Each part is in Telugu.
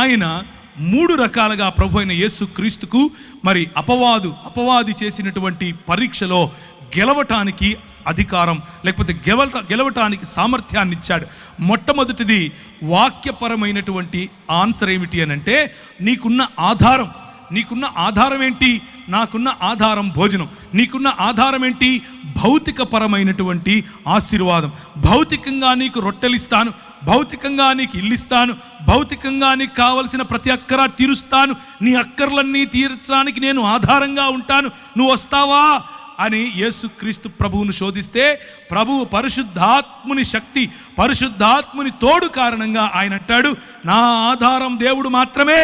ఆయన 3 రకాలుగా ప్రభు అయిన యేసు క్రీస్తుకు మరి అపవాది చేసినటువంటి పరీక్షలో గెలవటానికి అధికారం, లేకపోతే గెలవటానికి సామర్థ్యాన్ని ఇచ్చాడు. మొట్టమొదటిది వాక్యపరమైనటువంటి ఆన్సర్ ఏమిటి అని అంటే, నీకున్న ఆధారం ఏంటి? నాకున్న ఆధారం భోజనం. నీకున్న ఆధారం ఏంటి? భౌతికపరమైనటువంటి ఆశీర్వాదం. భౌతికంగా నీకు రొట్టెలిస్తాను, భౌతికంగా నీకు ఇల్లిస్తాను, భౌతికంగా నీకు కావలసిన ప్రతి అక్కర తీరుస్తాను, నీ అక్కర్లన్నీ తీర్చడానికి నేను ఆధారంగా ఉంటాను, నువ్వు వస్తావా అని యేసుక్రీస్తు ప్రభువును శోధిస్తే, ప్రభువు పరిశుద్ధాత్ముని శక్తి, పరిశుద్ధాత్ముని తోడు కారణంగా ఆయన అంటాడు, నా ఆధారం దేవుడు మాత్రమే.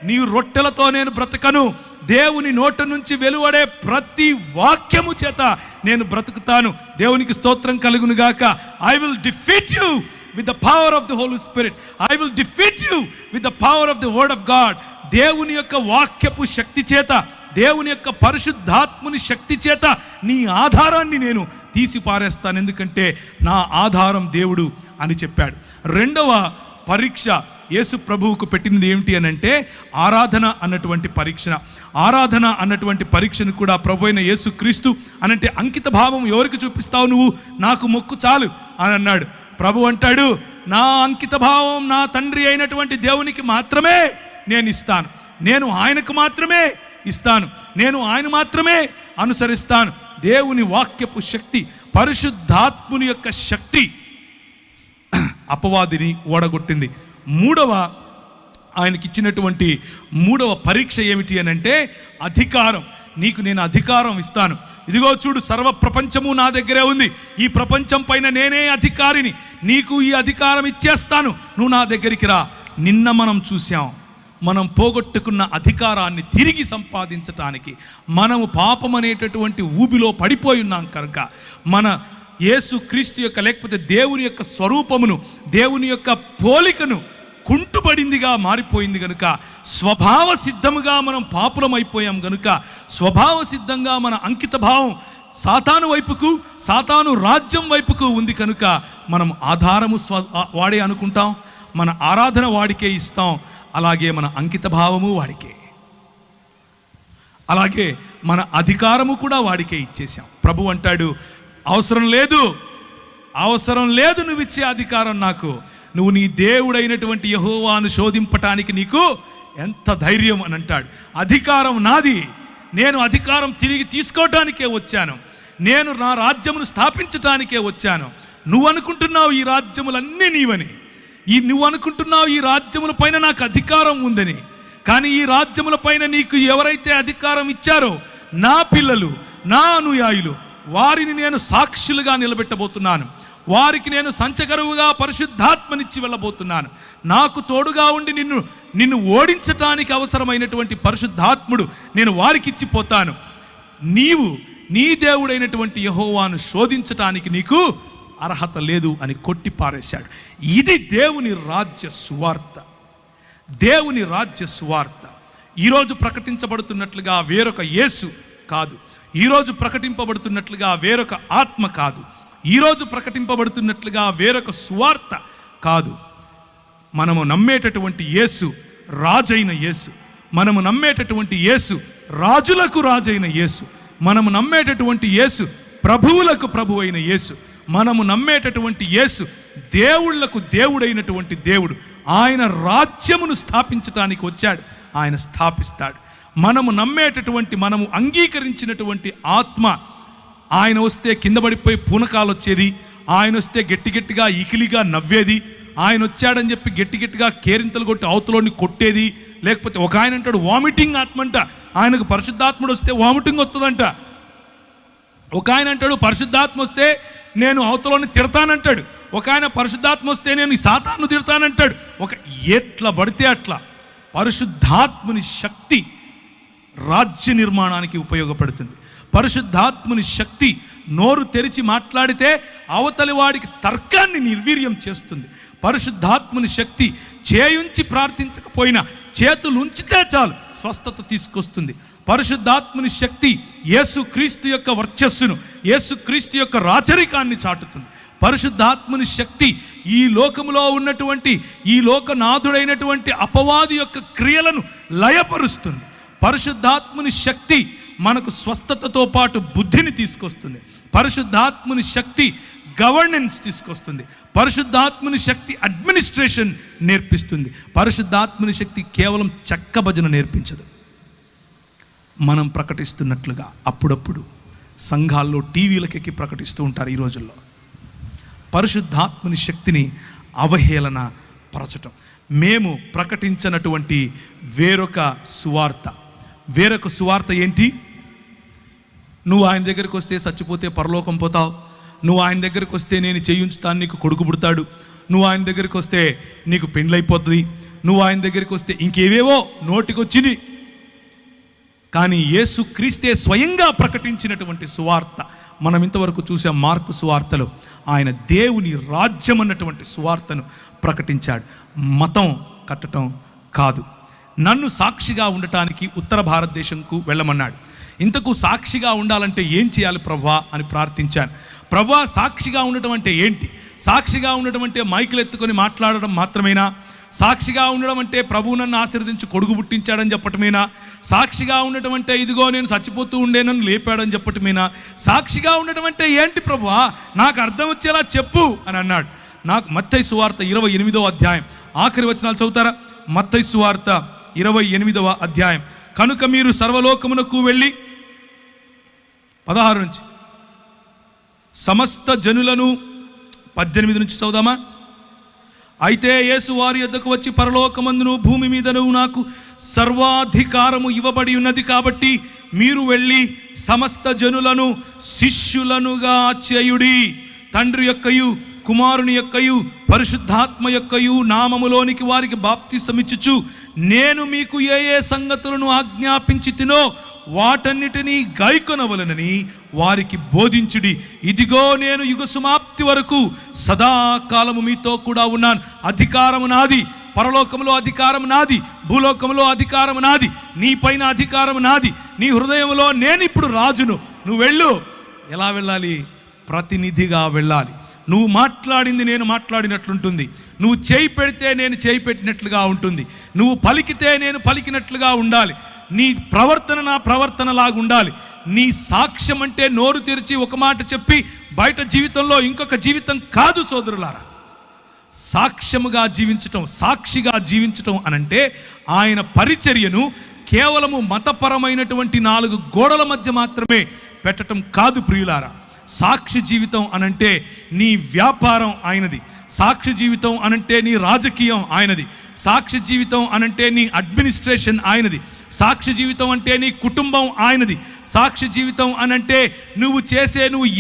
నీవు రొట్టెలతో నేను బ్రతకను, దేవుని నోట నుంచి వెలువడే ప్రతి వాక్యము చేత నేను బ్రతుకుతాను. దేవునికి స్తోత్రం కలుగును గాక. I will defeat you with the power of the Holy Spirit. I will defeat you with the power of the word of God. దేవుని యొక్క వాక్యపు శక్తి చేత, దేవుని యొక్క పరిశుద్ధాత్ముని శక్తి చేత నీ ఆధారాన్ని నేను తీసి పారేస్తాను, ఎందుకంటే నా ఆధారం దేవుడు అని చెప్పాడు. రెండవ పరీక్ష యేసు ప్రభువుకు పెట్టినది ఏమిటి అని అంటే, ఆరాధన అన్నటువంటి పరీక్షను కూడా ప్రభు అయిన యేసు క్రీస్తు అనంటే అంకిత భావం ఎవరికి చూపిస్తావు నువ్వు? నాకు మొక్కు చాలు అని అన్నాడు. ప్రభు అంటాడు, నా అంకిత భావం నా తండ్రి అయినటువంటి దేవునికి మాత్రమే నేను ఇస్తాను, నేను ఆయనకు మాత్రమే ఇస్తాను, నేను ఆయన మాత్రమే అనుసరిస్తాను. దేవుని వాక్యపు శక్తి, పరిశుద్ధాత్ముని యొక్క శక్తి అపవాదిని ఓడగొట్టింది. ఆయనకిచ్చినటువంటి మూడవ పరీక్ష ఏమిటి అని అంటే, అధికారం. నీకు నేను అధికారం ఇస్తాను. ఇదిగో చూడు, సర్వ ప్రపంచము నా దగ్గరే ఉంది, ఈ ప్రపంచం పైన నేనే అధికారిని, నీకు ఈ అధికారం ఇచ్చేస్తాను, నువ్వు నా దగ్గరికి రా. నిన్న మనం చూసాం, మనం పోగొట్టుకున్న అధికారాన్ని తిరిగి సంపాదించటానికి మనము పాపం అనేటటువంటి ఊబిలో పడిపోయి ఉన్నాం కనుక, మన యేసు క్రీస్తు యొక్క లేకపోతే దేవుని యొక్క స్వరూపమును, దేవుని యొక్క పోలికను కుంటుపడిందిగా మారిపోయింది కనుక, స్వభావ సిద్ధముగా మనం పాపులం అయిపోయాం కనుక, స్వభావ సిద్ధంగా మన అంకిత భావం సాతాను వైపుకు, సాతాను రాజ్యం వైపుకు ఉంది కనుక, మనం ఆధారము వాడే అనుకుంటాం, మన ఆరాధన వాడికే ఇస్తాం, అలాగే మన అంకిత భావము వాడికే, అలాగే మన అధికారము కూడా వాడికే ఇచ్చేసాం. ప్రభు అంటాడు, అవసరం లేదు నువ్వు ఇచ్చే అధికారం నాకు, నువ్వు నీ దేవుడైనటువంటి యెహోవాను శోధింపటానికి నీకు ఎంత ధైర్యం అని అంటాడు. అధికారం నాది, నేను అధికారం తిరిగి తీసుకోవటానికే వచ్చాను, నేను నా రాజ్యమును స్థాపించటానికే వచ్చాను. నువ్వు అనుకుంటున్నావు ఈ రాజ్యములన్నీ నీవని, నువ్వు అనుకుంటున్నావు ఈ రాజ్యముల పైన నాకు అధికారం ఉందని, కానీ ఈ రాజ్యముల పైన నీకు ఎవరైతే అధికారం ఇచ్చారో నా పిల్లలు, నా అనుయాయులు, వారిని నేను సాక్షులుగా నిలబెట్టబోతున్నాను, వారికి నేను సంచకరువుగా పరిశుద్ధాత్మనిచ్చి వెళ్ళబోతున్నాను. నాకు తోడుగా ఉండి నిన్ను ఓడించటానికి అవసరమైనటువంటి పరిశుద్ధాత్ముడు నేను వారికి ఇచ్చిపోతాను. నీవు నీ దేవుడైనటువంటి యెహోవాను శోధించటానికి నీకు అర్హత లేదు అని కొట్టి పారేశాడు. ఇది దేవుని రాజ్య సువార్త. దేవుని రాజ్య సువార్త ఈరోజు ప్రకటించబడుతున్నట్లుగా వేరొక యేసు కాదు, ఈరోజు ప్రకటింపబడుతున్నట్లుగా వేరొక ఆత్మ కాదు, ఈరోజు ప్రకటింపబడుతున్నట్లుగా వేరొక సువార్త కాదు. మనము నమ్మేటటువంటి యేసు రాజైన యేసు, మనము నమ్మేటటువంటి యేసు రాజులకు రాజైన యేసు, మనము నమ్మేటటువంటి యేసు ప్రభువులకు ప్రభు అయిన యేసు, మనము నమ్మేటటువంటి యేసు దేవుళ్లకు దేవుడైనటువంటి దేవుడు. ఆయన రాజ్యమును స్థాపించటానికి వచ్చాడు, ఆయన స్థాపిస్తాడు. మనము నమ్మేటటువంటి, మనము అంగీకరించినటువంటి ఆత్మ, ఆయన వస్తే కింద పడిపోయి పూనకాలు వచ్చేది, ఆయన వస్తే గట్టిగా ఇకిలిగా నవ్వేది, ఆయన వచ్చాడని చెప్పి గట్టిగా కేరింతలు కొట్టి అవతలోని కొట్టేది, లేకపోతే ఒక ఆయన అంటాడు వామిటింగ్ ఆత్మ అంట, ఆయనకు పరిశుద్ధాత్ముడు వస్తే వామిటింగ్ వస్తుందంట. ఒక ఆయన అంటాడు పరిశుద్ధాత్మ వస్తే నేను అవతలోని తిడతానంటాడు, ఒక ఆయన పరిశుద్ధాత్మ వస్తే నేను ఈ సాతాను తిడతానంటాడు. ఎట్లా పడితే అట్లా పరిశుద్ధాత్ముని శక్తి రాజ్య నిర్మాణానికి ఉపయోగపడుతుంది. పరిశుద్ధాత్ముని శక్తి నోరు తెరిచి మాట్లాడితే అవతలి వాడికి తర్కాన్ని నిర్వీర్యం చేస్తుంది. పరిశుద్ధాత్ముని శక్తి చేయుంచి ప్రార్థించకపోయినా చేతులు ఉంచితే చాలు స్వస్థత తీసుకొస్తుంది. పరిశుద్ధాత్ముని శక్తి యేసుక్రీస్తు యొక్క వర్చస్సును, యేసుక్రీస్తు యొక్క రాచరికాన్ని చాటుతుంది. పరిశుద్ధాత్ముని శక్తి ఈ లోకములో ఉన్నటువంటి ఈ లోకనాథుడైనటువంటి అపవాది యొక్క క్రియలను లయపరుస్తుంది. పరిశుద్ధాత్ముని శక్తి మనకు స్వస్థతతో పాటు బుద్ధిని తీసుకొస్తుంది. పరిశుద్ధాత్ముని శక్తి గవర్నెన్స్ తీసుకొస్తుంది. పరిశుద్ధాత్ముని శక్తి అడ్మినిస్ట్రేషన్ నేర్పిస్తుంది. పరిశుద్ధాత్ముని శక్తి కేవలం చెక్క భజన నేర్పించదు. మనం ప్రకటిస్తున్నట్లుగా అప్పుడప్పుడు సంఘాల్లో టీవీలకెక్కి ప్రకటిస్తూ ఉంటారు ఈ రోజుల్లో. పరిశుద్ధాత్ముని శక్తిని అవహేళన పరచటం. మేము ప్రకటించినటువంటి వేరొక సువార్త ఏంటి? నువ్వు ఆయన దగ్గరికి వస్తే చచ్చిపోతే పరలోకం పోతావు, నువ్వు ఆయన దగ్గరికి వస్తే నేను చేయించుతాను, నీకు కొడుకు పుడతాడు, నువ్వు ఆయన దగ్గరికి వస్తే నీకు పెండ్లైపోతుంది, నువ్వు ఆయన దగ్గరికి వస్తే ఇంకేవేవో నోటికొచ్చింది. కానీ యేసు క్రీస్తే స్వయంగా ప్రకటించినటువంటి సువార్త మనం ఇంతవరకు చూసే మార్కు సువార్తలో ఆయన దేవుని రాజ్యం అన్నటువంటి సువార్తను ప్రకటించాడు. మతం కట్టడం కాదు. నన్ను సాక్షిగా ఉండటానికి ఉత్తర భారతదేశంకు వెళ్ళమన్నాడు. ఇంతకు సాక్షిగా ఉండాలంటే ఏం చేయాలి ప్రభువా అని ప్రార్థించాను. ప్రభువా, సాక్షిగా ఉండటం అంటే ఏంటి? సాక్షిగా ఉండటం అంటే మైకులు ఎత్తుకొని మాట్లాడడం మాత్రమేనా? సాక్షిగా ఉండడం అంటే ప్రభువు నన్ను ఆశీర్వదించి కొడుకు పుట్టించాడని చెప్పటమేనా? సాక్షిగా ఉండటం అంటే ఇదిగో నేను చచ్చిపోతూ ఉండే నన్ను లేపాడని చెప్పటమేనా? సాక్షిగా ఉండటం అంటే ఏంటి ప్రభువా, నాకు అర్థం వచ్చేలా చెప్పు అని అన్నాడు. నాకు మత్తయి సువార్త 28వ అధ్యాయం ఆఖరి వచనాలు చదువుతారా? మత్తయి సువార్త 28వ అధ్యాయం. కనుక మీరు సర్వలోకమునకు వెళ్ళి 16 నుంచి సమస్త జనులను 18 నుంచి చదువుదామా? అయితే యేసు వారి యొద్దకు వచ్చి, పరలోకమందును భూమి మీదను నాకు సర్వాధికారము ఇవ్వబడి ఉన్నది కాబట్టి మీరు వెళ్ళి సమస్త జనులను శిష్యులనుగా చేయుడి. తండ్రి యొక్కయు కుమారుని యొక్కయు పరిశుద్ధాత్మ యొక్కయు నామములోనికి వారికి బాప్తిసమిచ్చుచు నేను మీకు ఏ ఏ సంగతులను ఆజ్ఞాపించి తినో వాటన్నిటినీ గైకొనవలనని వారికి బోధించుడి. ఇదిగో నేను యుగ సమాప్తి వరకు సదాకాలము మీతో కూడా ఉన్నాను. అధికారము నాది, పరలోకములో అధికారం నాది, భూలోకములో అధికారం నాది, నీ పైన అధికారం నాది, నీ హృదయంలో నేను ఇప్పుడు రాజును. నువ్వు వెళ్ళు. ఎలా వెళ్ళాలి? ప్రతినిధిగా వెళ్ళాలి. నువ్వు మాట్లాడింది నేను మాట్లాడినట్లుంటుంది, నువ్వు చేయి పెడితే నేను చేయి పెట్టినట్లుగా ఉంటుంది, నువ్వు పలికితే నేను పలికినట్లుగా ఉండాలి, నీ ప్రవర్తన నా ప్రవర్తనలాగా ఉండాలి. నీ సాక్ష్యం అంటే నోరు తెరిచి ఒక మాట చెప్పి బయట జీవితంలో ఇంకొక జీవితం కాదు సోదరులారా. సాక్ష్యముగా జీవించటం, సాక్షిగా జీవించటం అనంటే ఆయన పరిచర్యను కేవలము మతపరమైనటువంటి 4 గోడల మధ్య మాత్రమే పెట్టడం కాదు ప్రియులారా. సాక్షి జీవితం అనంటే నీ వ్యాపారం ఆయనది, సాక్షి జీవితం అనంటే నీ రాజకీయం ఆయనది, సాక్షి జీవితం అనంటే నీ అడ్మినిస్ట్రేషన్ ఆయనది, సాక్షి జీవితం అంటే నీ కుటుంబం ఆయనది, సాక్షి జీవితం అనంటే నువ్వు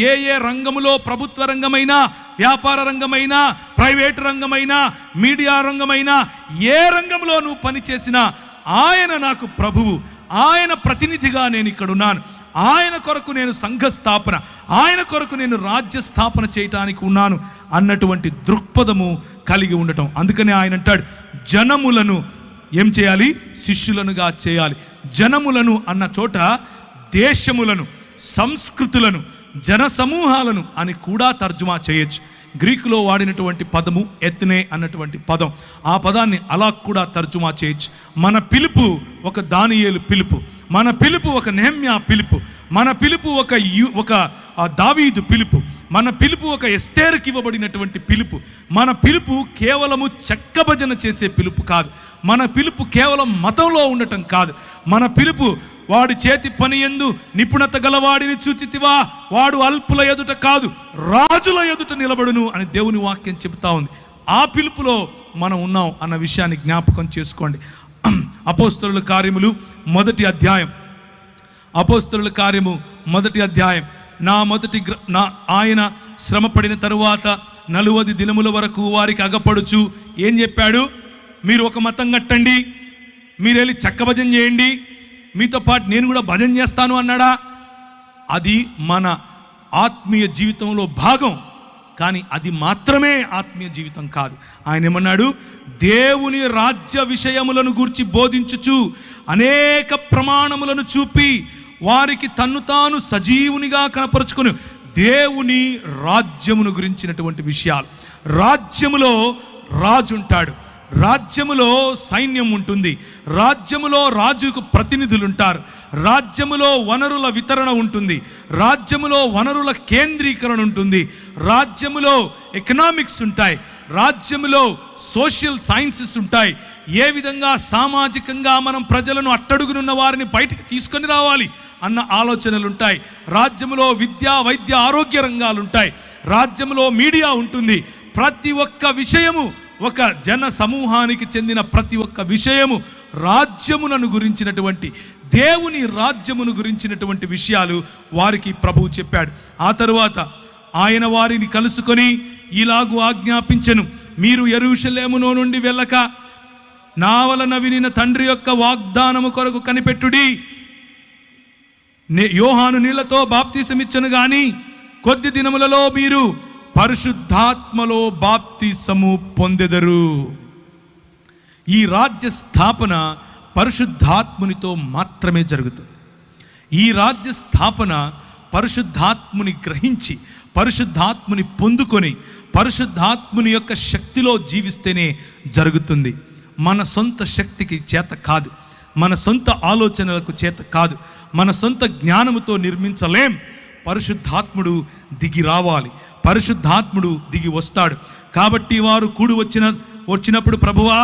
ఏ ఏ రంగములో, ప్రభుత్వ రంగమైనా, వ్యాపార రంగమైనా, ప్రైవేటు రంగమైనా, మీడియా రంగమైనా, ఏ రంగంలో నువ్వు పనిచేసినా ఆయన నాకు ప్రభువు, ఆయన ప్రతినిధిగా నేను ఇక్కడున్నాను, ఆయన కొరకు నేను సంఘ స్థాపన, ఆయన కొరకు నేను రాజ్య స్థాపన చేయటానికి ఉన్నాను అన్నటువంటి దృక్పథము కలిగి ఉండటం. అందుకనే ఆయన అంటాడు, జనములను ఏం చేయాలి? శిష్యులనుగా చేయాలి. జనములను అన్న చోట దేశములను, సంస్కృతులను, జన సమూహాలను అని కూడా తర్జుమా చేయొచ్చు. గ్రీకులో వాడినటువంటి పదము ఎత్నే అన్నటువంటి పదం, ఆ పదాన్ని అలా కూడా తర్జుమా చేయొచ్చు. మన పిలుపు ఒక దానియేలు పిలుపు, మన పిలుపు ఒక నెహెమ్యా పిలుపు, మన పిలుపు ఒక దావీదు పిలుపు, మన పిలుపు ఒక ఎస్తేరుకి ఇవ్వబడినటువంటి పిలుపు. మన పిలుపు కేవలము చెక్కభజన చేసే పిలుపు కాదు, మన పిలుపు కేవలం మతంలో ఉండటం కాదు. మన పిలుపు వాడి చేతి పని యందు నిపుణత గలవాడిని చూచితివా, వాడు అల్పుల ఎదుట కాదు రాజుల ఎదుట నిలబడును అని దేవుని వాక్యం చెబుతా ఉంది. ఆ పిలుపులో మనం ఉన్నాం అన్న విషయాన్ని జ్ఞాపకం చేసుకోండి. అపోస్తలుల కార్యములు 1వ అధ్యాయం, అపోస్తలుల కార్యము 1వ అధ్యాయం. ఆయన శ్రమపడిన తరువాత 40 దినముల వరకు వారికి అగపడుచు ఏం చెప్పాడు? మీరు ఒక మతం కట్టండి, మీరు వెళ్ళి చెక్క భజన చేయండి, మీతో పాటు నేను కూడా భజన చేస్తాను అన్నాడా? అది మన ఆత్మీయ జీవితంలో భాగం, కానీ అది మాత్రమే ఆత్మీయ జీవితం కాదు. ఆయన ఏమన్నాడు? దేవుని రాజ్య విషయములను గూర్చి బోధించుచు అనేక ప్రమాణములను చూపి వారికి తన్ను తాను సజీవునిగా కనపరుచుకుని దేవుని రాజ్యమును గురించినటువంటి విషయాలు, రాజ్యములో రాజు ఉంటాడు, రాజ్యములో సైన్యం ఉంటుంది, రాజ్యములో రాజుకు ప్రతినిధులు ఉంటారు, రాజ్యములో వనరుల వితరణ ఉంటుంది, రాజ్యములో వనరుల కేంద్రీకరణ ఉంటుంది, రాజ్యములో ఎకనామిక్స్ ఉంటాయి, రాజ్యములో సోషల్ సైన్సెస్ ఉంటాయి. ఏ విధంగా సామాజికంగా మనం ప్రజలను అట్టడుగునున్న వారిని బయటికి తీసుకొని రావాలి అన్న ఆలోచనలు ఉంటాయి. రాజ్యములో విద్య, వైద్య, ఆరోగ్య రంగాలు ఉంటాయి, రాజ్యములో మీడియా ఉంటుంది. ప్రతి ఒక్క విషయము, ఒక జన సమూహానికి చెందిన ప్రతి ఒక్క విషయము రాజ్యములను గురించినటువంటి, దేవుని రాజ్యమును గురించినటువంటి విషయాలు వారికి ప్రభువు చెప్పాడు. ఆ తరువాత ఆయన వారిని కలుసుకొని ఇలాగు ఆజ్ఞాపించెను, మీరు యెరూషలేములో నుండి వెళ్ళక నా వలన వినిన తండ్రి యొక్క వాగ్దానము కొరకు కనిపెట్టుడి. యోహాను నీళ్లతో బాప్తిసమిచ్చను గాని కొద్ది దినములలో మీరు పరిశుద్ధాత్మలో బాప్తిసము పొందెదరు. ఈ రాజ్య స్థాపన పరిశుద్ధాత్మునితో మాత్రమే జరుగుతుంది. ఈ రాజ్య స్థాపన పరిశుద్ధాత్ముని గ్రహించి, పరిశుద్ధాత్ముని పొందుకొని, పరిశుద్ధాత్ముని యొక్క శక్తిలో జీవిస్తేనే జరుగుతుంది. మన సొంత శక్తికి చేత కాదు, మన సొంత ఆలోచనలకు చేత కాదు, మన సొంత జ్ఞానముతో నిర్మించలేం. పరిశుద్ధాత్ముడు దిగి రావాలి, పరిశుద్ధాత్ముడు దిగి వస్తాడు. కాబట్టి వారు కూడి వచ్చినప్పుడు, ప్రభువా,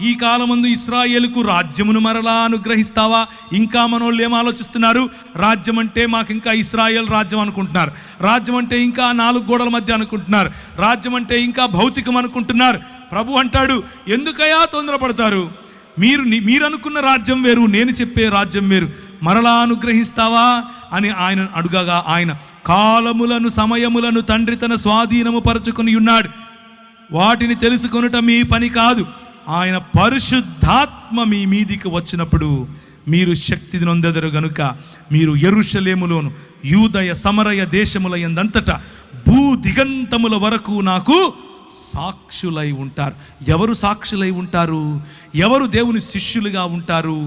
ఈ కాలమందు ఇశ్రాయేలుకు రాజ్యమును మరలా అనుగ్రహిస్తావా? ఇంకా మనోళ్ళు ఏం ఆలోచిస్తున్నారు? రాజ్యం అంటే మాకు ఇంకా ఇశ్రాయేల్ రాజ్యం అనుకుంటున్నారు, రాజ్యం అంటే ఇంకా 4 గోడల మధ్య అనుకుంటున్నారు, రాజ్యం అంటే ఇంకా భౌతికం అనుకుంటున్నారు. ప్రభు అంటాడు, ఎందుకయ్యా తొందరపడతారు? మీరు అనుకున్న రాజ్యం వేరు, నేను చెప్పే రాజ్యం వేరు. మరలా అనుగ్రహిస్తావా అని ఆయన అడుగగా, ఆయన కాలములను సమయములను తండ్రి తన స్వాధీనము పరచుకొని ఉన్నాడు, వాటిని తెలుసుకొనుట మీ పని కాదు. ఆయన పరిశుద్ధాత్మ మీ మీదికి వచ్చినప్పుడు మీరు శక్తిని నొందెదరు గనుక మీరు యెరూషలేములోను యూదయ సమరయ దేశముల యందంతటా భూ దిగంతముల వరకు నాకు సాక్షులై ఉంటారు. ఎవరు సాక్షులై ఉంటారు? ఎవరు దేవుని శిష్యులుగా ఉంటారు?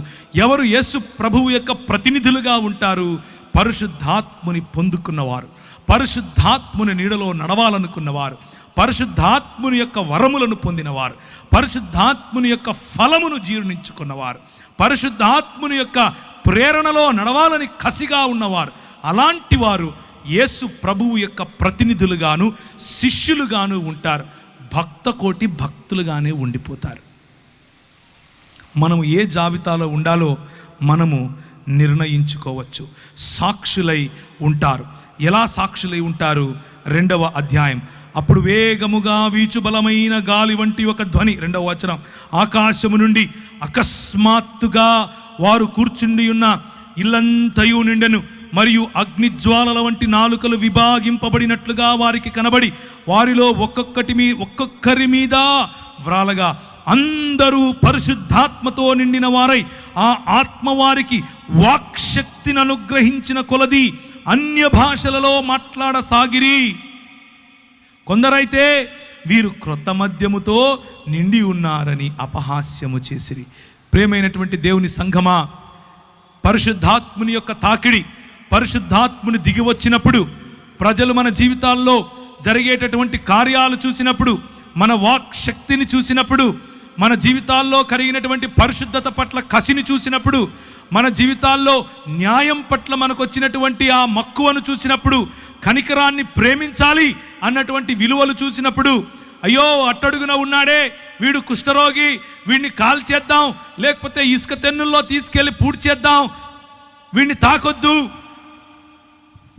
ఎవరు యేసు ప్రభువు యొక్క ప్రతినిధులుగా ఉంటారు? పరిశుద్ధాత్ముని పొందుకున్నవారు, పరిశుద్ధాత్ముని నీడలో నడవాలనుకున్నవారు, పరిశుద్ధాత్ముని యొక్క వరములను పొందినవారు, పరిశుద్ధాత్ముని యొక్క ఫలమును జీర్ణించుకున్నవారు, పరిశుద్ధాత్ముని యొక్క ప్రేరణలో నడవాలని కసిగా ఉన్నవారు. అలాంటి వారు యేసు ప్రభువు యొక్క ప్రతినిధులుగాను శిష్యులుగాను ఉంటారు. భక్త కోటి భక్తులుగానే ఉండిపోతారు. మనము ఏ జాబితాలో ఉండాలో మనము నిర్ణయించుకోవచ్చు. సాక్షులై ఉంటారు. ఎలా సాక్షులై ఉంటారు? 2వ అధ్యాయం. అప్పుడు వేగముగా వీచు బలమైన గాలి వంటి ఒక ధ్వని, 2వ వచనం, ఆకాశము నుండి అకస్మాత్తుగా వారు కూర్చుండి ఉన్న ఇల్లంతయు నిండెను. మరియు అగ్నిజ్వాలల వంటి నాలుకలు విభాగింపబడినట్లుగా వారికి కనబడి, వారిలో ఒక్కొక్కరి మీద వ్రాలగా అందరూ పరిశుద్ధాత్మతో నిండిన వారై ఆ ఆత్మ వారికి వాక్శక్తిని అనుగ్రహించిన కొలది అన్య భాషలలో మాట్లాడసాగిరి. కొందరైతే వీరు క్రొత్త మద్యముతో నిండి ఉన్నారని అపహాస్యము చేసిరి. ప్రేమైనటువంటి దేవుని సంఘమా, పరిశుద్ధాత్ముని యొక్క తాకిడి, పరిశుద్ధాత్ముని దిగి వచ్చినప్పుడు, ప్రజలు మన జీవితాల్లో జరిగేటటువంటి కార్యాలు చూసినప్పుడు, మన వాక్ శక్తిని చూసినప్పుడు, మన జీవితాల్లో కలిగినటువంటి పరిశుద్ధత పట్ల కసిని చూసినప్పుడు, మన జీవితాల్లో న్యాయం పట్ల మనకు వచ్చినటువంటి ఆ మక్కువను చూసినప్పుడు, కనికరాన్ని ప్రేమించాలి అన్నటువంటి విలువలు చూసినప్పుడు, అయ్యో అట్టడుగున ఉన్నాడే వీడు కుష్ఠరోగి, వీడిని కాల్చేద్దాం, లేకపోతే ఇసుక తెన్నుల్లో తీసుకెళ్ళి పూడ్చేద్దాం, వీడిని తాకొద్దు,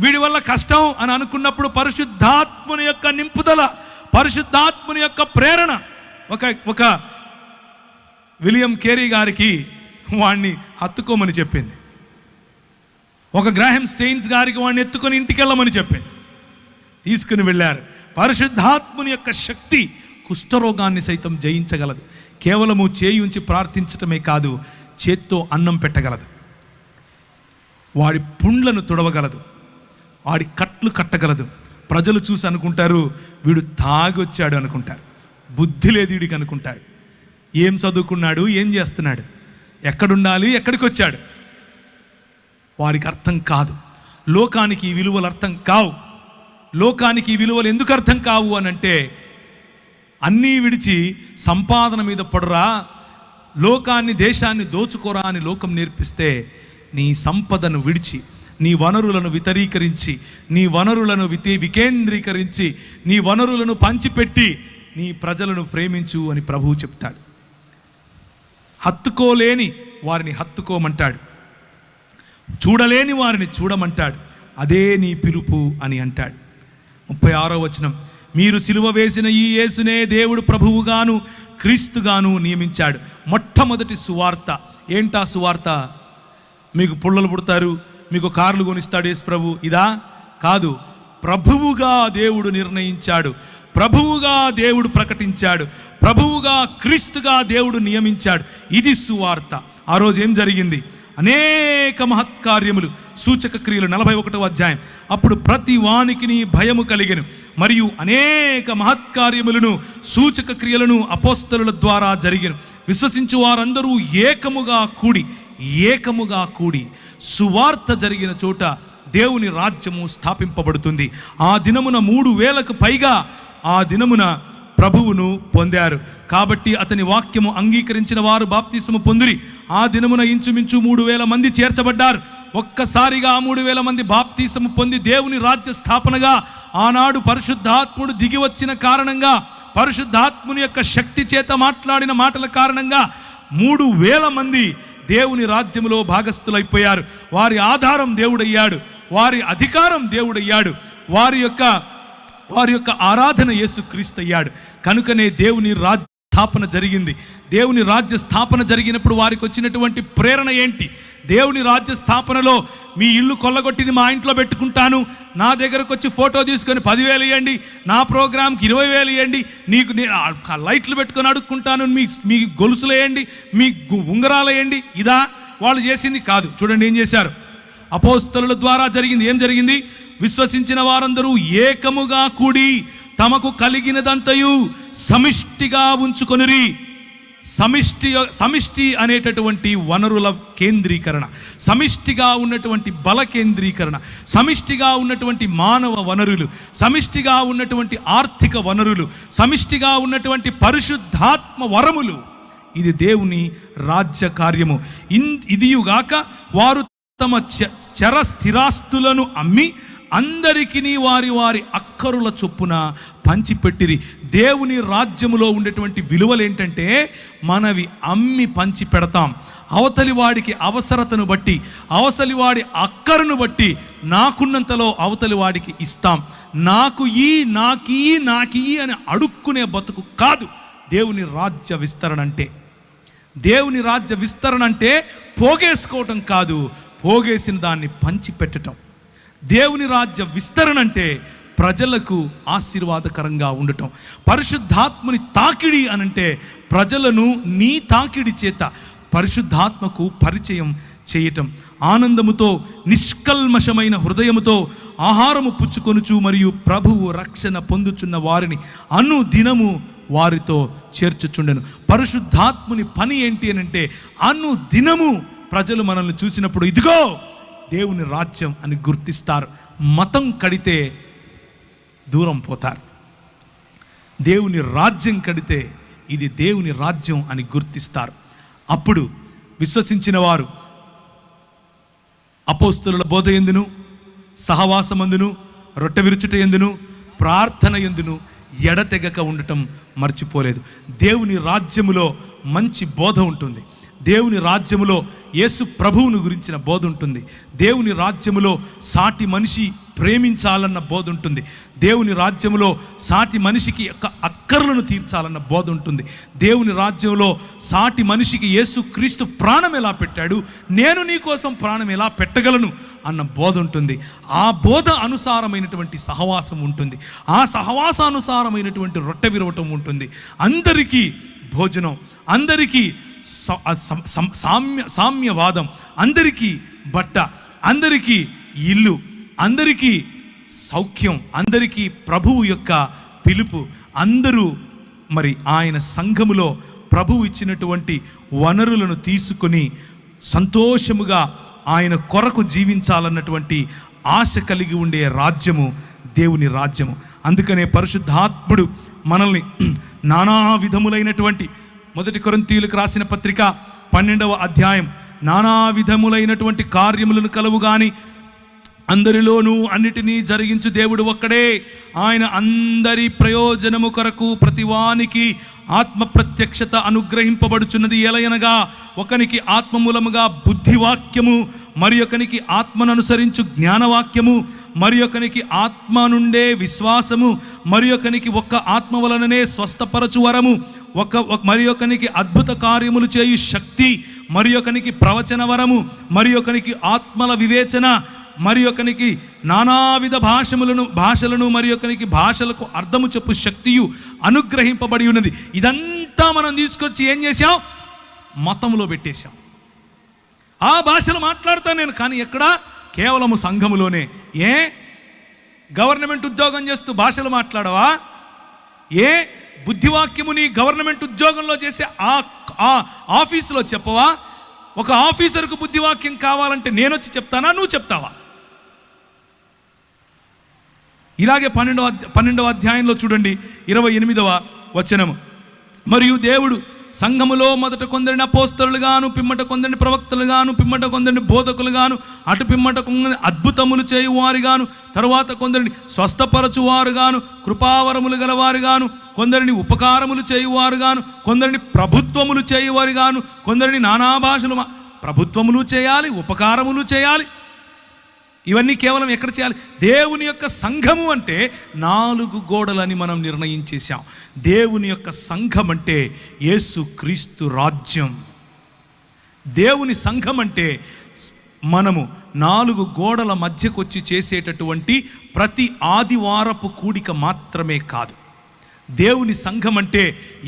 వీడి వల్ల కష్టం అని అనుకున్నప్పుడు పరిశుద్ధాత్ముని యొక్క నింపుదల, పరిశుద్ధాత్ముని యొక్క ప్రేరణ. ఒక విలియం కేరీ గారికి వాడిని హత్తుకోమని చెప్పింది, ఒక గ్రాహం స్టెయిన్స్ గారికి వాడిని ఎత్తుకొని ఇంటికి వెళ్ళమని చెప్పింది. తీసుకుని వెళ్ళారు. పరిశుద్ధాత్ముని యొక్క శక్తి కుష్ఠరోగాన్ని సైతం జయించగలదు. కేవలము చేయి ఉంచి ప్రార్థించటమే కాదు, చేత్తో అన్నం పెట్టగలదు, వాడి పుండ్లను తుడవగలదు, వాడి కట్లు కట్టగలదు. ప్రజలు చూసి అనుకుంటారు వీడు తాగొచ్చాడు అనుకుంటారు, బుద్ధి లేదు వీడికి అనుకుంటాడు. ఏం చదువుకున్నాడు, ఏం చేస్తున్నాడు, ఎక్కడుండాలి, ఎక్కడికి వచ్చాడు, వారికి అర్థం కాదు. లోకానికి ఈ విలువలు అర్థం కావు. లోకానికి ఈ విలువలు ఎందుకు అర్థం కావు అని అంటే, అన్నీ విడిచి సంపాదన మీద పడురా, లోకాన్ని దేశాన్ని దోచుకోరా అని లోకం నేర్పిస్తే, నీ సంపదను విడిచి, నీ వనరులను వితరీకరించి, నీ వనరులను వికేంద్రీకరించి, నీ వనరులను పంచిపెట్టి నీ ప్రజలను ప్రేమించు అని ప్రభువు చెప్తాడు. హత్తుకోలేని వారిని హత్తుకోమంటాడు, చూడలేని వారిని చూడమంటాడు. అదే నీ పిలుపు అని అంటాడు. 36వ వచనం, మీరు సిలువ వేసిన ఈ యేసునే దేవుడు ప్రభువుగాను క్రీస్తుగాను నియమించాడు. మొట్టమొదటి సువార్త ఏంటా సువార్త? మీకు పుల్లలు పుడతారు, మీకు కార్లు కొనిస్తాడు యేసు ప్రభు, ఇదా? కాదు. ప్రభువుగా దేవుడు నిర్ణయించాడు, ప్రభువుగా దేవుడు ప్రకటించాడు, ప్రభువుగా క్రీస్తుగా దేవుడు నియమించాడు. ఇది సువార్త. ఆ రోజు ఏం జరిగింది? అనేక మహత్కార్యములు, సూచక క్రియలు. 41వ అధ్యాయం. అప్పుడు ప్రతి వానికి భయము కలిగెను, మరియు అనేక మహత్కార్యములను సూచక క్రియలను అపోస్తలుల ద్వారా జరిగెను. విశ్వసించు వారందరూ ఏకముగా కూడి సువార్త జరిగిన చోట దేవుని రాజ్యము స్థాపింపబడుతుంది. ఆ దినమున 3000కు పైగా ఆ దినమున ప్రభువును పొందారు. కాబట్టి అతని వాక్యము అంగీకరించిన వారు బాప్తిస్మము పొందిరి. ఆ దినమున ఇంచుమించు 3000 మంది చేర్చబడ్డారు. ఒక్కసారిగా 3000 మంది బాప్తిస్మము పొంది దేవుని రాజ్య స్థాపనగా ఆనాడు పరిశుద్ధాత్ముడు దిగి వచ్చిన కారణంగా, పరిశుద్ధాత్ముని యొక్క శక్తి చేత మాట్లాడిన మాటల కారణంగా 3000 మంది దేవుని రాజ్యములో భాగస్థులైపోయారు. వారి ఆధారం దేవుడయ్యాడు, వారి అధికారం దేవుడయ్యాడు, వారి యొక్క ఆరాధన యేసుక్రీస్తు అయ్యాడు. కనుకనే దేవుని రాజ్య స్థాపన జరిగింది. దేవుని రాజ్య స్థాపన జరిగినప్పుడు వారికి వచ్చినటువంటి ప్రేరణ ఏంటి? దేవుని రాజ్య స్థాపనలో మీ ఇల్లు కొల్లగొట్టింది మా ఇంట్లో పెట్టుకుంటాను, నా దగ్గరకు వచ్చి ఫోటో తీసుకొని 10,000 ఇవ్వండి, నా ప్రోగ్రాంకి 20,000 ఇవ్వండి, నీకు లైట్లు పెట్టుకొని అడుక్కుంటాను, మీ గొలుసులు వేయండి, మీ ఉంగరాలు వేయండి, ఇదా వాళ్ళు చేసింది? కాదు. చూడండి ఏం చేశారు. అపోస్తలుల ద్వారా జరిగింది. ఏం జరిగింది? విశ్వసించిన వారందరూ ఏకముగా కూడి తమకు కలిగినదంతయు సమిష్టిగా ఉంచుకొనిరి. సమిష్టి అనేటటువంటి వనరుల కేంద్రీకరణ, సమిష్టిగా ఉన్నటువంటి బల కేంద్రీకరణ, సమిష్టిగా ఉన్నటువంటి మానవ వనరులు, సమిష్టిగా ఉన్నటువంటి ఆర్థిక వనరులు, సమిష్టిగా ఉన్నటువంటి పరిశుద్ధాత్మ వరములు. ఇది దేవుని రాజ్య కార్యము. ఇదియుగాక వారు తమ చర స్థిరాస్తులను అమ్మి అందరికీ వారి వారి అక్కరుల చొప్పున పంచిపెట్టిరి. దేవుని రాజ్యములో ఉండేటువంటి విలువలు ఏంటంటే, మనవి అమ్మి పంచి పెడతాం. అవతలి వాడికి అవసరతను బట్టి, అవతలి వాడి అక్కరును బట్టి నాకున్నంతలో అవతలి వాడికి ఇస్తాం. నాకు అని అడుక్కునే బతుకు కాదు దేవుని రాజ్య విస్తరణ అంటే. దేవుని రాజ్య విస్తరణ అంటే పోగేసుకోవటం కాదు, పోగేసిన దాన్ని పంచిపెట్టడం. దేవుని రాజ్య విస్తరణ అంటే ప్రజలకు ఆశీర్వాదకరంగా ఉండటం. పరిశుద్ధాత్మని తాకిడి అనంటే ప్రజలను నీ తాకిడి చేత పరిశుద్ధాత్మకు పరిచయం చేయటం. ఆనందముతో నిష్కల్మషమైన హృదయముతో ఆహారము పుచ్చుకొనుచు మరియు ప్రభువు రక్షణ పొందుచున్న వారిని అనుదినము వారితో చేర్చుచుండెను. పరిశుద్ధాత్ముని పని ఏంటి అని అంటే, అనుదినము ప్రజలు మనల్ని చూసినప్పుడు ఇదిగో దేవుని రాజ్యం అని గుర్తిస్తారు. మతం కడితే దూరం పోతారు. దేవుని రాజ్యం కడితే ఇది దేవుని రాజ్యం అని గుర్తిస్తారు. అప్పుడు విశ్వసించిన వారు అపోస్తలుల బోధ యందును, సహవాసమందును, రొట్టె విరుచుట యందును, ప్రార్థన యందును ఎడతెగక ఉండటం మర్చిపోలేదు. దేవుని రాజ్యములో మంచి బోధ ఉంటుంది. దేవుని రాజ్యములో యేసు ప్రభువును గురించిన బోధ ఉంటుంది. దేవుని రాజ్యములో సాటి మనిషి ప్రేమించాలన్న బోధ ఉంటుంది. దేవుని రాజ్యములో సాటి మనిషికి యొక్క అక్కర్లను తీర్చాలన్న బోధ ఉంటుంది. దేవుని రాజ్యంలో సాటి మనిషికి యేసు క్రీస్తు ప్రాణం ఎలా పెట్టాడు, నేను నీ కోసం ప్రాణం ఎలా పెట్టగలను అన్న బోధ ఉంటుంది. ఆ బోధ అనుసారమైనటువంటి సహవాసం ఉంటుంది. ఆ సహవాసానుసారమైనటువంటి రొట్టె విరవటం ఉంటుంది. అందరికీ భోజనం, అందరికీ సామ్యవాదం, అందరికీ బట్ట, అందరికీ ఇల్లు, అందరికీ సౌఖ్యం, అందరికీ ప్రభువు యొక్క పిలుపు. అందరూ మరి ఆయన సంఘములో ప్రభువు ఇచ్చినటువంటి వనరులను తీసుకొని సంతోషముగా ఆయన కొరకు జీవించాలన్నటువంటి ఆశ కలిగి ఉండే రాజ్యము దేవుని రాజ్యము. అందుకనే పరిశుద్ధాత్ముడు మనల్ని నానా విధములైనటువంటి, 1 కొరింథీయులకు రాసిన పత్రిక 12వ అధ్యాయం, నానా విధములైనటువంటి కార్యములను కలవు గాని అందరిలోనూ అన్నిటినీ జరిగించు దేవుడు ఒక్కడే. ఆయన అందరి ప్రయోజనము కొరకు ప్రతివానికి ఆత్మ ప్రత్యక్షత అనుగ్రహింపబడుచున్నది. ఎలయనగా ఒకనికి ఆత్మ మూలముగా బుద్ధివాక్యము, మరి ఒకనికి ఆత్మను అనుసరించు జ్ఞానవాక్యము, మరి ఒకనికి ఆత్మ నుండే విశ్వాసము, మరి ఒకనికి ఒక్క ఆత్మ వలననే స్వస్థపరచు వరము, మరి ఒకనికి అద్భుత కార్యములు చేయు శక్తి, మరి ఒకనికి ప్రవచన వరము, మరి ఒకనికి ఆత్మల వివేచన, మరి ఒకనికి నానావిధ భాషలను మరి ఒకనికి భాషలకు అర్థము చెప్పు శక్తియు అనుగ్రహింపబడి ఉన్నది. ఇదంతా మనం తీసుకొచ్చి ఏం చేశాం? మతంలో పెట్టేశాం. ఆ భాషలు మాట్లాడతాను నేను, కానీ ఎక్కడ? కేవలము సంఘములోనే. ఏ గవర్నమెంట్ ఉద్యోగం చేస్తూ భాషలు మాట్లాడవా? ఏ బుద్ధివాక్యము నీ గవర్నమెంట్ ఉద్యోగంలో చేసే ఆ ఆఫీసులో చెప్పవా? ఒక ఆఫీసర్కు బుద్ధివాక్యం కావాలంటే నేను వచ్చి చెప్తానా, నువ్వు చెప్తావా? ఇలాగే 12వ అధ్యాయంలో చూడండి 28వ వచనము, మరియు దేవుడు సంఘములో మొదట కొందరిని అపోస్తలుగాను, పిమ్మట కొందరిని ప్రవక్తలుగాను, పిమ్మట కొందరిని బోధకులుగాను, అటు పిమ్మట కొందరిని అద్భుతములు చేయువారుగాను, తరువాత కొందరిని స్వస్థపరచువారుగాను, కృపావరములు గలవారుగాను, కొందరిని ఉపకారములు చేయువారుగాను, కొందరిని ప్రభుత్వములు చేయువారుగాను, కొందరిని నానా భాషలు. ప్రభుత్వములు చేయాలి, ఉపకారములు చేయాలి. ఇవన్నీ కేవలం ఎక్కడ చేయాలి? దేవుని యొక్క సంఘము అంటే 4 గోడలని మనం నిర్ణయించేశాం. దేవుని యొక్క సంఘం అంటే యేసు క్రీస్తు రాజ్యం. దేవుని సంఘం అంటే మనము 4 గోడల మధ్యకు వచ్చి చేసేటటువంటి ప్రతి ఆదివారపు కూడిక మాత్రమే కాదు. దేవుని సంఘం అంటే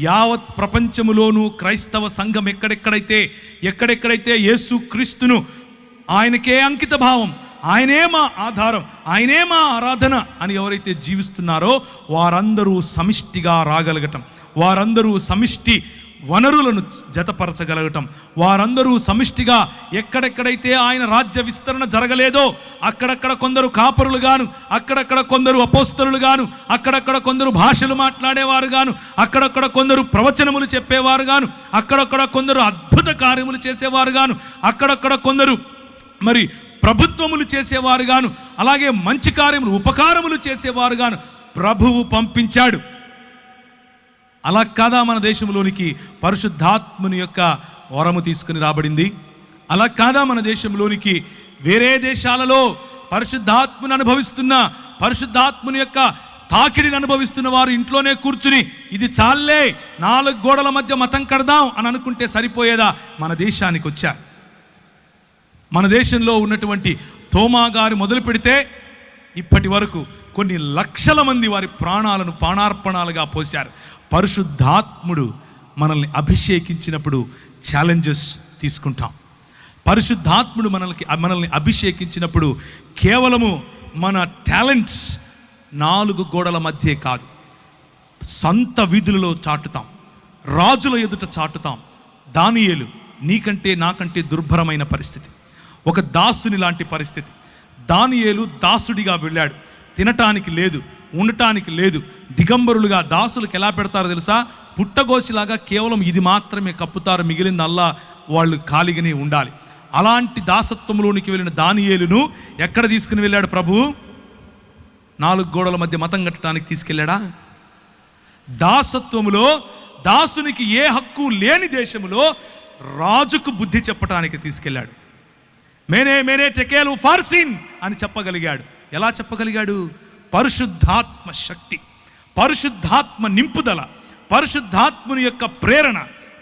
యావత్ ప్రపంచములోనూ క్రైస్తవ సంఘం ఎక్కడెక్కడైతే యేసు క్రీస్తును, ఆయనకే అంకిత భావం, ఆయనే మా ఆధారం, ఆయనే మా ఆరాధన అని ఎవరైతే జీవిస్తున్నారో వారందరూ సమిష్టిగా రాగలగటం, వారందరూ సమిష్టి వనరులను జతపరచగలగటం, వారందరూ సమిష్టిగా ఎక్కడెక్కడైతే ఆయన రాజ్య విస్తరణ జరగలేదో అక్కడక్కడ కొందరు కాపరులుగాను, అక్కడక్కడ కొందరు అపోస్తలులుగాను, అక్కడక్కడ కొందరు భాషలు మాట్లాడేవారుగాను, అక్కడక్కడ కొందరు ప్రవచనములు చెప్పేవారుగాను, అక్కడక్కడ కొందరు అద్భుత కార్యములు చేసేవారుగాను, అక్కడక్కడ కొందరు మరి ప్రభుత్వములు చేసేవారుగాను, అలాగే మంచి కార్యములు ఉపకారములు చేసేవారుగాను ప్రభువు పంపించాడు. అలా కాదా మన దేశంలోనికి పరిశుద్ధాత్ముని యొక్క వరము తీసుకుని రాబడింది? అలా కాదా మన దేశంలోనికి వేరే దేశాలలో పరిశుద్ధాత్ముని అనుభవిస్తున్న, పరిశుద్ధాత్ముని యొక్క తాకిడిని అనుభవిస్తున్న వారు ఇంట్లోనే కూర్చుని ఇది చాలే 4 గోడల మధ్య మతం కడదాం అని అనుకుంటే సరిపోయేదా? మన దేశానికి వచ్చారు. మన దేశంలో ఉన్నటువంటి తోమా గారు మొదలు పెడితే ఇప్పటి వరకు కొన్ని లక్షల మంది వారి ప్రాణాలను ప్రాణార్పణాలుగా పోశారు. పరిశుద్ధాత్ముడు మనల్ని అభిషేకించినప్పుడు ఛాలెంజెస్ తీసుకుంటాం. పరిశుద్ధాత్ముడు మనల్ని అభిషేకించినప్పుడు కేవలము మన టాలెంట్స్ 4 గోడల మధ్య కాదు, సంత వీధులలో చాటుతాం, రాజుల ఎదుట చాటుతాం. దానియేలు నీకంటే నాకంటే దుర్భరమైన పరిస్థితి, ఒక దాసుని లాంటి పరిస్థితి. దానియేలు దాసుడిగా వెళ్ళాడు, తినటానికి లేదు, ఉండటానికి లేదు, దిగంబరులుగా. దాసులకు ఎలా పెడతారో తెలుసా? పుట్టగోసిలాగా కేవలం ఇది మాత్రమే కప్పుతారు, మిగిలింది అల్లా వాళ్ళు ఖాళీగానే ఉండాలి. అలాంటి దాసత్వంలోనికి వెళ్ళిన దానియేలును ఎక్కడ తీసుకుని వెళ్ళాడు ప్రభువు? 4 గోడల మధ్య మతం కట్టడానికి తీసుకెళ్ళాడా? దాసత్వములో దాసునికి ఏ హక్కు లేని దేశములో రాజుకు బుద్ధి చెప్పటానికి తీసుకెళ్ళాడు. మేనే టెకేలు ఫార్సిన్ అని చెప్పగలిగాడు. ఎలా చెప్పగలిగాడు? పరిశుద్ధాత్మ శక్తి, పరిశుద్ధాత్మ నింపుదల, పరిశుద్ధాత్ముని యొక్క ప్రేరణ,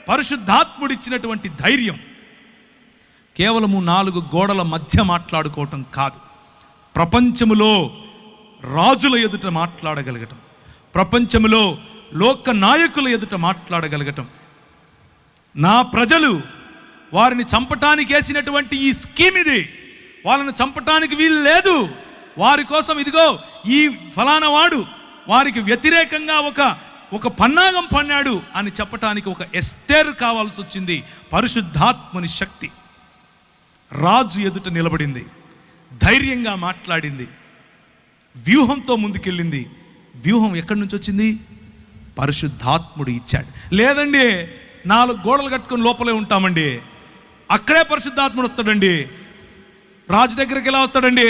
పరిశుద్ధాత్ముడిచ్చినటువంటి ధైర్యం. కేవలము 4 గోడల మధ్య మాట్లాడుకోవటం కాదు, ప్రపంచములో రాజుల ఎదుట మాట్లాడగలగటం, ప్రపంచములో లోక నాయకుల ఎదుట మాట్లాడగలగటం. నా ప్రజలు వారిని చంపటానికి వేసినటువంటి ఈ స్కీమ్ ఇది, వాళ్ళని చంపటానికి వీలు లేదు, వారి కోసం ఇదిగో ఈ ఫలానా వాడు వారికి వ్యతిరేకంగా ఒక పన్నాగం పన్నాడు అని చెప్పటానికి ఒక ఎస్తేరు కావాల్సి వచ్చింది. పరిశుద్ధాత్మని శక్తి రాజు ఎదుట నిలబడింది, ధైర్యంగా మాట్లాడింది, వ్యూహంతో ముందుకెళ్ళింది. వ్యూహం ఎక్కడి నుంచి వచ్చింది? పరిశుద్ధాత్ముడు ఇచ్చాడు. లేదండి 4 గోడలు కట్టుకొని లోపలే ఉంటామండి, అక్కడే పరిశుద్ధాత్ముడు వస్తాడండి. రాజు దగ్గరికి ఎలా వస్తాడండి?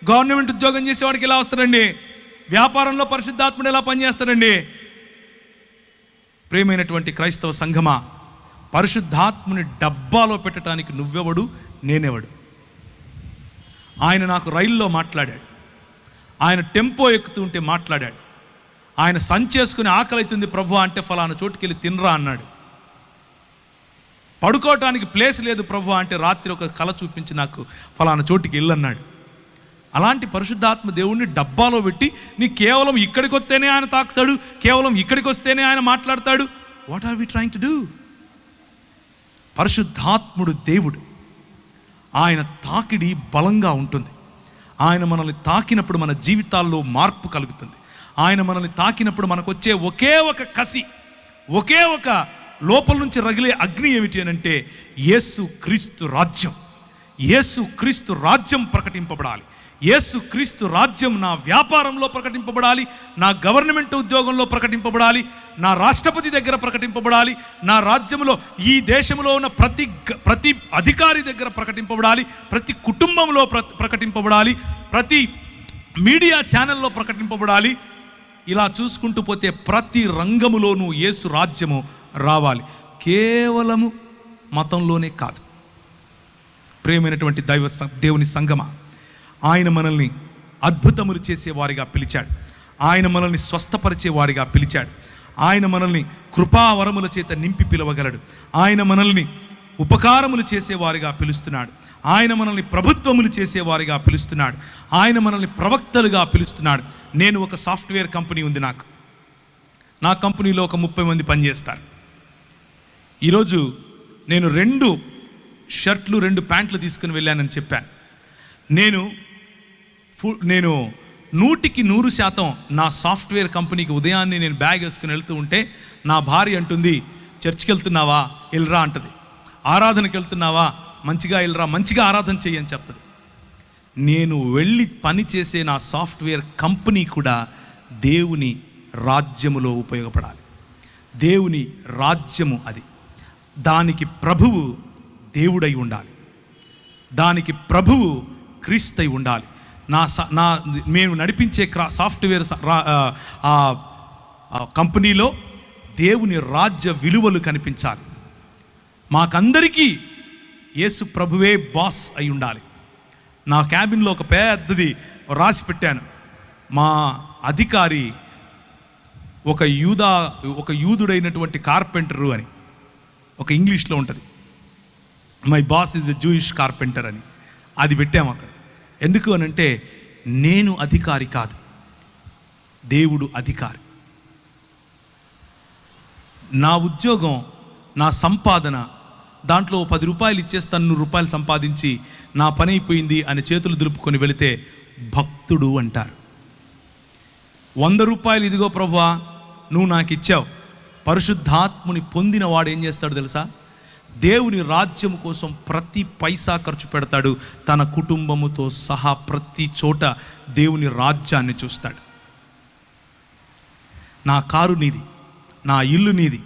గవర్నమెంట్ ఉద్యోగం చేసేవాడికి ఎలా వస్తాడండి? వ్యాపారంలో పరిశుద్ధాత్ముడు ఎలా పనిచేస్తాడండి? ప్రియమైనటువంటి క్రైస్తవ సంఘమా, పరిశుద్ధాత్ముని డబ్బాలో పెట్టడానికి నువ్వెవడు, నేనెవడు? ఆయన నాకు రైల్లో మాట్లాడాడు, ఆయన టెంపో ఎక్కుతూ ఉంటే మాట్లాడాడు, ఆయన సంచేసుకుని ఆకలి అవుతుంది ప్రభు అంటే ఫలానా చోటుకి వెళ్ళి తినరా అన్నాడు. పడుకోవటానికి ప్లేస్ లేదు ప్రభు అంటే రాత్రి ఒక కళ చూపించి నాకు ఫలానా చోటుకి వెళ్ళన్నాడు. అలాంటి పరిశుద్ధాత్మ దేవుణ్ణి డబ్బాలో పెట్టి నీ కేవలం ఇక్కడికి వస్తేనే ఆయన తాకుతాడు, కేవలం ఇక్కడికి వస్తేనే ఆయన మాట్లాడతాడు. What are we trying to do? పరిశుద్ధాత్ముడు దేవుడు, ఆయన తాకిడి బలంగా ఉంటుంది. ఆయన మనల్ని తాకినప్పుడు మన జీవితాల్లో మార్పు కలుగుతుంది. ఆయన మనల్ని తాకినప్పుడు మనకు వచ్చే ఒకే ఒక కసి, ఒకే ఒక లోపల నుంచి రగిలే అగ్ని ఏమిటి అని అంటే యేసు క్రీస్తు రాజ్యం. యేసు క్రీస్తు రాజ్యం ప్రకటింపబడాలి. యేసు క్రీస్తు రాజ్యం నా వ్యాపారంలో ప్రకటింపబడాలి, నా గవర్నమెంట్ ఉద్యోగంలో ప్రకటింపబడాలి, నా రాష్ట్రపతి దగ్గర ప్రకటింపబడాలి, నా రాజ్యంలో ఈ దేశంలో ఉన్న ప్రతి అధికారి దగ్గర ప్రకటింపబడాలి, ప్రతి కుటుంబంలో ప్రకటింపబడాలి, ప్రతి మీడియా ఛానల్లో ప్రకటింపబడాలి. ఇలా చూసుకుంటూ పోతే ప్రతి రంగములోనూ యేసు రాజ్యము రావాలి. కేవలము మతంలోనే కాదు. ప్రియమైనటువంటి దేవుని సంగమా, ఆయన మనల్ని అద్భుతములు చేసేవారిగా పిలిచాడు. ఆయన మనల్ని స్వస్థపరిచేవారిగా పిలిచాడు. ఆయన మనల్ని కృపావరముల చేత నింపి పిలవగలడు. ఆయన మనల్ని ఉపకారములు చేసేవారిగా పిలుస్తున్నాడు. ఆయన మనల్ని ప్రభుత్వములు చేసేవారిగా పిలుస్తున్నాడు. ఆయన మనల్ని ప్రవక్తలుగా పిలుస్తున్నాడు. నేను ఒక సాఫ్ట్వేర్ కంపెనీ ఉంది నాకు. నా కంపెనీలో ఒక 30 మంది పనిచేస్తారు. ఈరోజు నేను 2 షర్ట్లు 2 ప్యాంట్లు తీసుకుని వెళ్ళానని చెప్పాను. నేను 100% నా సాఫ్ట్వేర్ కంపెనీకి ఉదయాన్నే నేను బ్యాగ్ వేసుకుని వెళ్తూ ఉంటే నా భార్య అంటుంది, చర్చికి వెళ్తున్నావా, వెళ్ళరా అంటది. ఆరాధనకి వెళ్తున్నావా, మంచిగా వెళ్ళరా, మంచిగా ఆరాధన చెయ్యి అని చెప్తుంది. నేను వెళ్ళి పని చేసే నా సాఫ్ట్వేర్ కంపెనీ కూడా దేవుని రాజ్యములో ఉపయోగపడాలి. దేవుని రాజ్యము అది. దానికి ప్రభువు దేవుడై ఉండాలి, దానికి ప్రభువు క్రీస్తై ఉండాలి. మేము నడిపించే సాఫ్ట్వేర్ కంపెనీలో దేవుని రాజ్య విలువలు కనిపించాలి. మాకందరికీ యేసు ప్రభువే బాస్ అయి ఉండాలి. నా క్యాబిన్లో ఒక పెద్దది రాసి పెట్టాను, మా అధికారి ఒక యూదుడైనటువంటి కార్పెంటరు అని. ఒక ఇంగ్లీష్లో ఉంటుంది, my boss is a Jewish carpenter అని. అది పెట్టాము అక్కడ. ఎందుకు అని అంటే నేను అధికారి కాదు, దేవుడు అధికారి. నా ఉద్యోగం, నా సంపాదన, దాంట్లో 10 రూపాయలు ఇచ్చేస్తాను, 100 రూపాయలు సంపాదించి నా పని అయిపోయింది అని చేతులు దులుపుకొని వెళితే భక్తుడు అంటారు. 100 రూపాయలు ఇదిగో ప్రభువా నువ్వు నాకు ఇచ్చావు. పరిశుద్ధాత్ముని పొందిన వాడు ఏం చేస్తాడు తెలుసా? దేవుని రాజ్యం కోసం ప్రతి పైసా ఖర్చు పెడతాడు. తన కుటుంబముతో సహా ప్రతి చోట దేవుని రాజ్యాన్ని చూస్తాడు. నా కారు నీది, నా ఇల్లు నీది,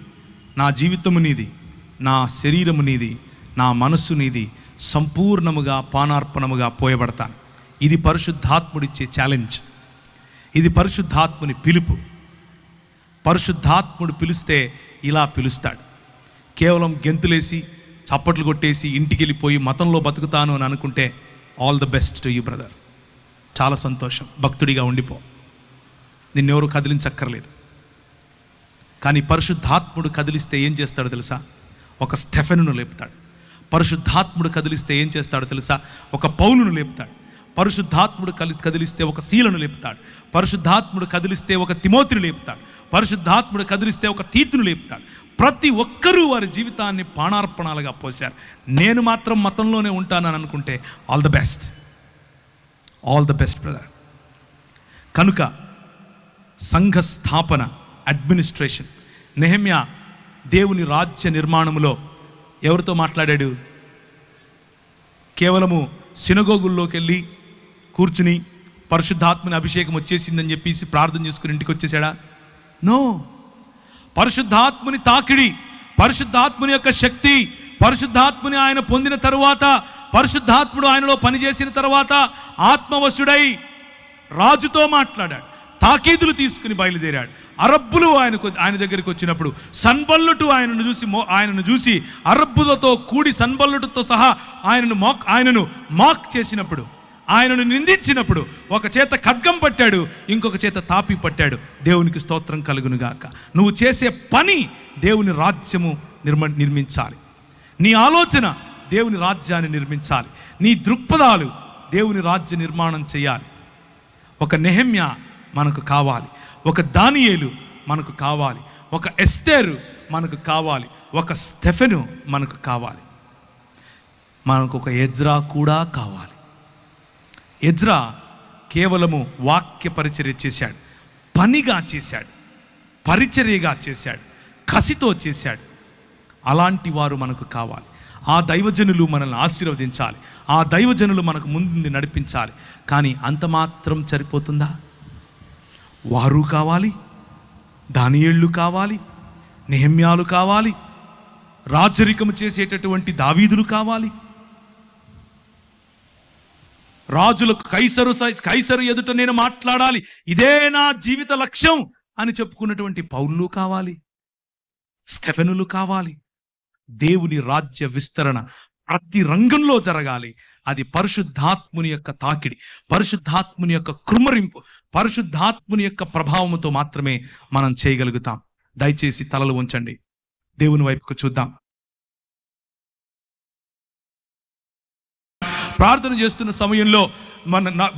నా జీవితము నీది, నా శరీరము నీది, నా మనస్సు నీది, సంపూర్ణముగా పానార్పణముగా పోయబడతాను. ఇది పరిశుద్ధాత్ముడిచ్చే ఛాలెంజ్. ఇది పరిశుద్ధాత్ముని పిలుపు. పరిశుద్ధాత్ముడు పిలిస్తే ఇలా పిలుస్తాడు. కేవలం గెంతులేసి చప్పట్లు కొట్టేసి ఇంటికి వెళ్ళిపోయి మతంలో బతుకుతాను అని అనుకుంటే all the best to you brother, చాలా సంతోషం, భక్తుడిగా ఉండిపో, నిన్నెవరు కదిలించక్కర్లేదు. కానీ పరిశుద్ధాత్ముడు కదిలిస్తే ఏం చేస్తాడో తెలుసా? ఒక స్టెఫెనును లేపుతాడు. పరిశుద్ధాత్ముడు కదిలిస్తే ఏం చేస్తాడో తెలుసా? ఒక పౌలును లేపుతాడు. పరిశుద్ధాత్ముడు కదిలిస్తే ఒక శీలను లేపుతాడు. పరిశుద్ధాత్ముడు కదిలిస్తే ఒక తిమోతిని లేపుతాడు. పరిశుద్ధాత్ముడు కదిలిస్తే ఒక తీతును లేపుతాడు. ప్రతి ఒక్కరూ వారి జీవితాన్ని ప్రాణార్పణాలుగా పోశారు. నేను మాత్రం మతంలోనే ఉంటానని అనుకుంటే all the best, all the best brother. కనుక సంఘ స్థాపన, అడ్మినిస్ట్రేషన్, నెహెమ్యా దేవుని రాజ్య నిర్మాణంలో ఎవరితో మాట్లాడాడు? కేవలము సినగోగుల్లోకి వెళ్ళి కూర్చుని పరిశుద్ధాత్మని అభిషేకం వచ్చేసిందని చెప్పేసి ప్రార్థన చేసుకుని ఇంటికి వచ్చేసాడా? నో. పరిశుద్ధాత్ముని తాకిడి, పరిశుద్ధాత్ముని యొక్క శక్తి, పరిశుద్ధాత్ముని ఆయన పొందిన తరువాత, పరిశుద్ధాత్ముడు ఆయనలో పనిచేసిన తర్వాత ఆత్మవశుడై రాజుతో మాట్లాడాడు, తాకీదులు తీసుకుని బయలుదేరాడు. అరబ్బులు ఆయన దగ్గరికి వచ్చినప్పుడు సన్బల్లుటు ఆయనను చూసి అరబ్బులతో కూడి సన్బల్లుటుతో సహా ఆయనను మాక్ చేసినప్పుడు, ఆయనను నిందించినప్పుడు ఒక చేత ఖడ్గం పట్టాడు, ఇంకొక చేత తాపి పట్టాడు. దేవునికి స్తోత్రం కలుగునుగాక. నువ్వు చేసే పని దేవుని రాజ్యము నిర్మించాలి. నీ ఆలోచన దేవుని రాజ్యాన్ని నిర్మించాలి. నీ దృక్పథాలు దేవుని రాజ్య నిర్మాణం చేయాలి. ఒక నెహెమ్యా మనకు కావాలి, ఒక దానియేలు మనకు కావాలి, ఒక ఎస్తేరు మనకు కావాలి, ఒక స్టెఫెను మనకు కావాలి, మనకు ఒక ఎజ్రా కూడా కావాలి. ఎజ్రా కేవలము వాక్య పరిచర్య చేశాడు, పనిగా చేశాడు, పరిచర్యగా చేశాడు, కసితో చేశాడు. అలాంటి వారు మనకు కావాలి. ఆ దైవజనులు మనల్ని ఆశీర్వదించాలి, ఆ దైవజనులు మనకు ముందు నడిపించాలి. కానీ అంత మాత్రం సరిపోతుందా? వారు కావాలి, దానియేళ్ళు కావాలి, నెహెమ్యాలు కావాలి, రాజరికము చేసేటటువంటి దావీదులు కావాలి, రాజులకు కైసరు ఎదుట నేను మాట్లాడాలి, ఇదే నా జీవిత లక్ష్యం అని చెప్పుకున్నటువంటి పౌలు కావాలి, స్టెఫెనులు కావాలి. దేవుని రాజ్య విస్తరణ ప్రతి రంగంలో జరగాలి. అది పరిశుద్ధాత్ముని యొక్క తాకిడి, పరిశుద్ధాత్ముని యొక్క కృమ్మరింపు, పరిశుద్ధాత్ముని యొక్క ప్రభావంతో మాత్రమే మనం చేయగలుగుతాం. దయచేసి తలలు ఉంచండి, దేవుని వైపుకు చూద్దాం. ప్రార్థన చేస్తున్న సమయంలో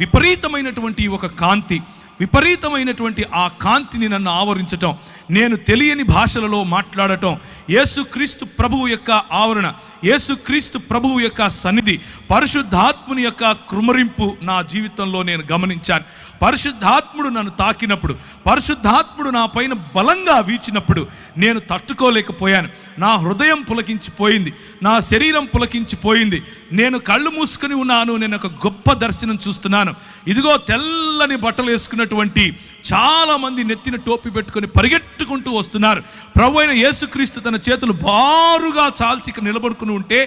విపరీతమైనటువంటి ఒక కాంతి, విపరీతమైనటువంటి ఆ కాంతిని నన్ను ఆవరించటం, నేను తెలియని భాషలలో మాట్లాడటం, యేసుక్రీస్తు ప్రభువు యొక్క ఆవరణ, యేసుక్రీస్తు ప్రభువు యొక్క సన్నిధి, పరిశుద్ధాత్ముని యొక్క కృమరింపు నా జీవితంలో నేను గమనించాను. పరిశుద్ధాత్ముడు నన్ను తాకినప్పుడు, పరిశుద్ధాత్ముడు నా పైన బలంగా వీచినప్పుడు నేను తట్టుకోలేకపోయాను. నా హృదయం పులకించిపోయింది, నా శరీరం పులకించిపోయింది. నేను కళ్ళు మూసుకొని ఉన్నాను. నేను ఒక గొప్ప దర్శనం చూస్తున్నాను. ఇదిగో తెల్లని బట్టలు వేసుకున్నటువంటి చాలా మంది నెత్తిన టోపీ పెట్టుకొని పరిగెట్టుకుంటూ వస్తున్నారు. ప్రభు అయిన యేసుక్రీస్తు తన చేతులు బారుగా చాల్చి నిలబడుకుని ఉంటే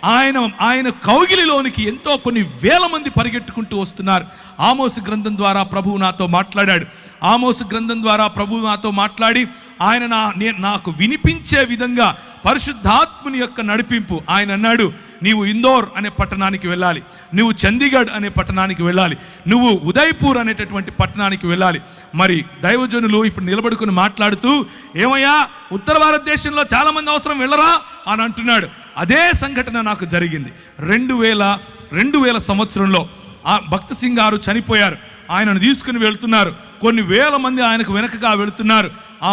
ఆయన కౌగిలిలోనికి ఎంతో కొన్ని వేల మంది పరిగెట్టుకుంటూ వస్తున్నారు. ఆమోసు గ్రంథం ద్వారా ప్రభువు నాతో మాట్లాడాడు. ఆమోసు గ్రంథం ద్వారా ప్రభువు నాతో మాట్లాడి ఆయన నాకు వినిపించే విధంగా పరిశుద్ధాత్ముని యొక్క నడిపింపు. ఆయన అన్నాడు, నీవు ఇందోర్ అనే పట్టణానికి వెళ్ళాలి, నువ్వు చండీగఢ్ అనే పట్టణానికి వెళ్ళాలి, నువ్వు ఉదయ్పూర్ అనేటటువంటి పట్టణానికి వెళ్ళాలి. మరి దైవజనులు ఇప్పుడు నిలబడుకుని మాట్లాడుతూ, ఏమయ్యా ఉత్తర భారతదేశంలో చాలామంది అవసరం వెళ్ళరా అని అంటున్నాడు. అదే సంఘటన నాకు జరిగింది. 2000 సంవత్సరంలో భక్త సింగ్ గారు చనిపోయారు. ఆయనను తీసుకుని వెళ్తున్నారు. కొన్ని వేల మంది ఆయనకు వెనకగా వెళుతున్నారు.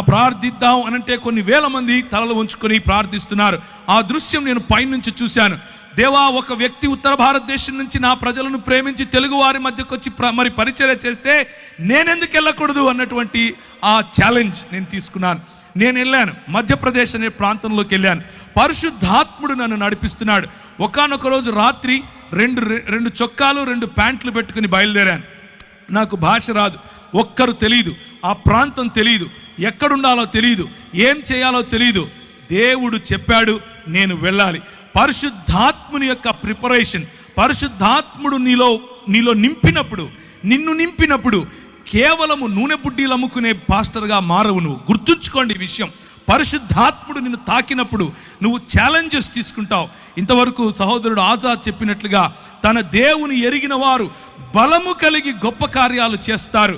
ప్రార్థిద్దాం అనంటే కొన్ని వేల మంది తలలు ఉంచుకొని ప్రార్థిస్తున్నారు. ఆ దృశ్యం నేను పైనుంచి చూశాను. దేవా, ఒక వ్యక్తి ఉత్తర భారతదేశం నుంచి నా ప్రజలను ప్రేమించి తెలుగు వారి మధ్యకు వచ్చి మరి పరిచర్య చేస్తే నేనెందుకు వెళ్ళకూడదు అన్నటువంటి ఆ ఛాలెంజ్ నేను తీసుకున్నాను. నేను వెళ్ళాను, మధ్యప్రదేశ్ అనే ప్రాంతంలోకి వెళ్ళాను. పరిశుద్ధాత్ముడు నన్ను నడిపిస్తున్నాడు. ఒకానొక రోజు రాత్రి రెండు చొక్కాలు 2 ప్యాంట్లు పెట్టుకుని బయలుదేరాను. నాకు భాష రాదు, ఒక్కరు తెలియదు, ఆ ప్రాంతం తెలియదు, ఎక్కడుండాలో తెలియదు, ఏం చేయాలో తెలియదు. దేవుడు చెప్పాడు, నేను వెళ్ళాలి. పరిశుద్ధాత్ముని యొక్క ప్రిపరేషన్, పరిశుద్ధాత్ముడు నీలో నిన్ను నింపినప్పుడు కేవలము నూనె బుడ్డీలు అమ్ముకునే పాస్టర్గా మారవు నువ్వు. గుర్తుంచుకోండి ఈ విషయం. పరిశుద్ధాత్ముడు నిన్ను తాకినప్పుడు నువ్వు ఛాలెంజెస్ తీసుకుంటావు. ఇంతవరకు సహోదరుడు ఆజాద్ చెప్పినట్లుగా తన దేవుని ఎరిగిన వారు బలము కలిగి గొప్ప కార్యాలు చేస్తారు,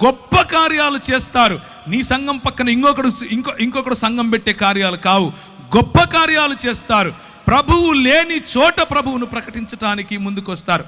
గొప్ప కార్యాలు చేస్తారు. నీ సంఘం పక్కన ఇంకొకడు సంఘం పెట్టే కార్యాలు కావు, గొప్ప కార్యాలు చేస్తారు. ప్రభువు లేని చోట ప్రభువును ప్రకటించడానికి ముందుకొస్తారు.